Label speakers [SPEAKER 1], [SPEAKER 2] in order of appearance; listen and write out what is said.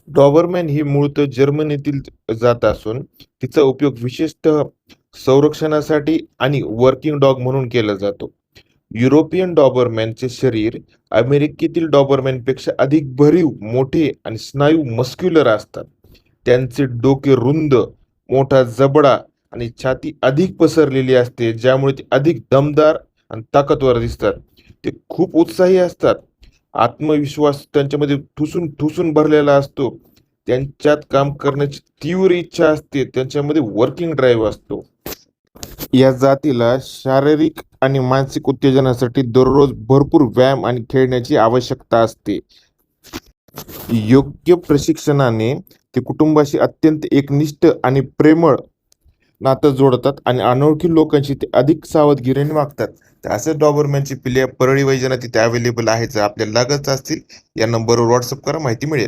[SPEAKER 1] Dobermann ही मूळतः जर्मनीतील जात असून तिचा उपयोग विशेषतः संरक्षणासाठी आणि वर्किंग डॉग म्हणून केला जातो. युरोपियन डॉबरमॅनचे शरीर अमेरिकेतील डॉबरमॅनपेक्षा अधिक भरीव, मोठे आणि स्नायू मस्क्युलर असतात. त्यांचे डोके रुंद, मोठा जबडा आणि छाती अधिक पसरलेली असते, ज्यामुळे ते अधिक दमदार आणि ताकदवर दिसतात. ते खूप उत्साही असतात. आत्मविश्वास त्यांच्यामध्ये ठुसून ठुसून भरलेला असतो. त्यांच्यात काम करण्याची तीव्र इच्छा असते. त्यांच्यामध्ये वर्किंग ड्राईव्ह असतो. या जातीला शारीरिक आणि मानसिक उत्तेजनासाठी दररोज भरपूर व्यायाम आणि खेळण्याची आवश्यकता असते. योग्य प्रशिक्षणाने ते कुटुंबाशी अत्यंत एकनिष्ठ आणि प्रेमळ नातं जोडतात आणि अनोळखी लोकांशी ते अधिक सावधगिरीने वागतात. तर असेच डॉबरमॅनची पिल्ले परळी वैजनात तिथे अवेलेबल आहेत. जर आपल्याला लागत असतील या नंबरवर व्हॉट्सअप करा, माहिती मिळेल.